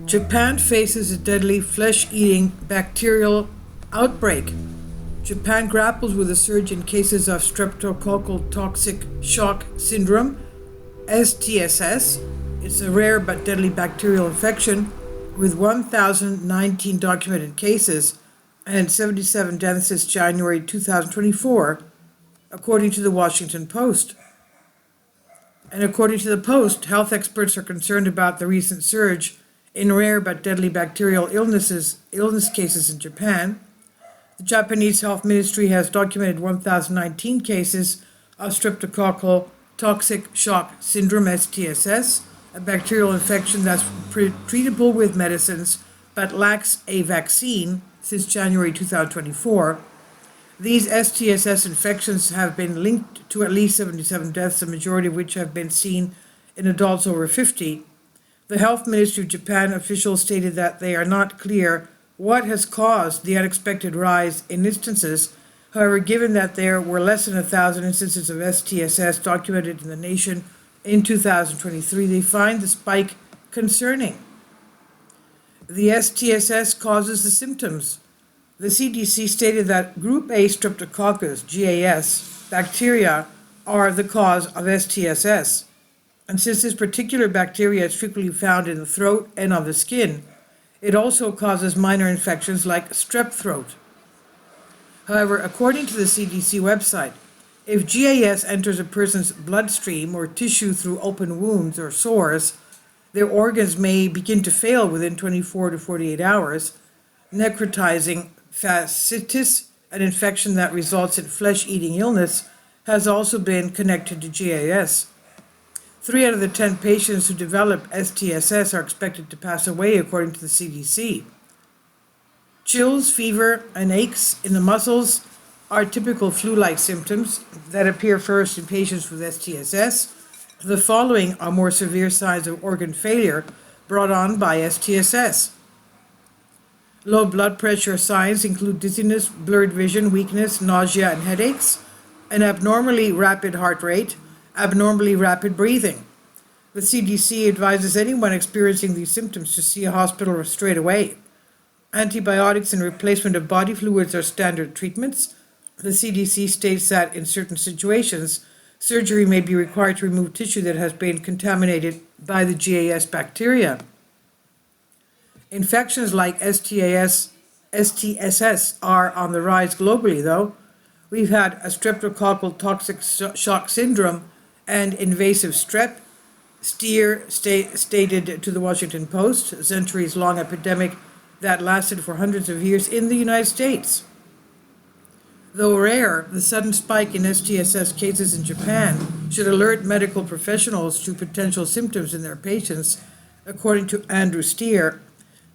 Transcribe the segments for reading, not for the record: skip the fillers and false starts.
Japan faces a deadly flesh-eating bacterial outbreak. Japan grapples with a surge in cases of streptococcal toxic shock syndrome, STSS. It's a rare but deadly bacterial infection with 1,019 documented cases and 77 deaths since January 2024, according to the Washington Post. And according to the Post, health experts are concerned about the recent surge in rare but deadly bacterial illness cases in Japan. The Japanese Health Ministry has documented 1,019 cases of streptococcal toxic shock syndrome, STSS, a bacterial infection that's treatable with medicines but lacks a vaccine since January 2024. These STSS infections have been linked to at least 77 deaths, the majority of which have been seen in adults over 50. The Health Ministry of Japan officials stated that they are not clear what has caused the unexpected rise in instances. However, given that there were less than 1,000 instances of STSS documented in the nation in 2023, they find the spike concerning. The STSS causes the symptoms. The CDC stated that Group A Streptococcus, GAS, bacteria are the cause of STSS. And since this particular bacteria is frequently found in the throat and on the skin, it also causes minor infections like strep throat. However, according to the CDC website, if GAS enters a person's bloodstream or tissue through open wounds or sores, their organs may begin to fail within 24 to 48 hours, necrotizing fasciitis, an infection that results in flesh-eating illness, has also been connected to GAS. 3 out of the 10 patients who develop STSS are expected to pass away, according to the CDC. Chills, fever, and aches in the muscles are typical flu-like symptoms that appear first in patients with STSS. The following are more severe signs of organ failure brought on by STSS. Low blood pressure signs include dizziness, blurred vision, weakness, nausea, and headaches, an abnormally rapid heart rate, abnormally rapid breathing. The CDC advises anyone experiencing these symptoms to see a hospital straight away. Antibiotics and replacement of body fluids are standard treatments. The CDC states that in certain situations, surgery may be required to remove tissue that has been contaminated by the GAS bacteria. Infections like STSS are on the rise globally, though. We've had a streptococcal toxic shock syndrome and invasive strep, Steer stated to the Washington Post, a centuries-long epidemic that lasted for hundreds of years in the United States. Though rare, the sudden spike in STSS cases in Japan should alert medical professionals to potential symptoms in their patients, according to Andrew Steer,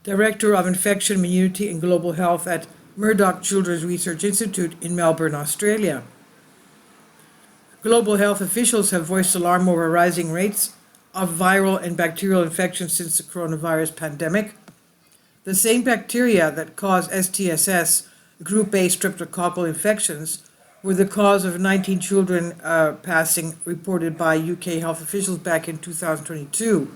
Director of Infection, Immunity and Global Health at Murdoch Children's Research Institute in Melbourne, Australia. Global health officials have voiced alarm over rising rates of viral and bacterial infections since the coronavirus pandemic. The same bacteria that cause STSS, Group A streptococcal infections, were the cause of 19 children passing, reported by UK health officials back in 2022.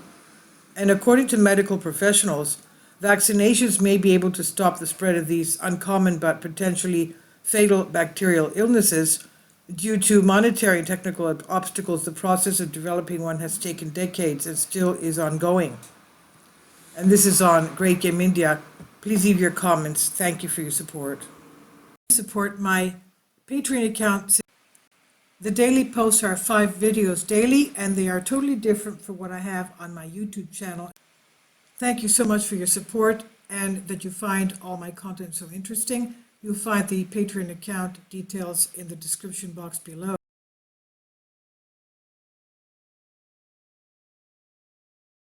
And according to medical professionals, vaccinations may be able to stop the spread of these uncommon but potentially fatal bacterial illnesses. Due to monetary and technical obstacles, the process of developing one has taken decades and still is ongoing. And this is on Great Game India. Please leave your comments. Thank you for your support. Support my Patreon account. The daily posts are 5 videos daily, and they are totally different from what I have on my YouTube channel. Thank you so much for your support and that you find all my content so interesting. You'll find the Patreon account details in the description box below.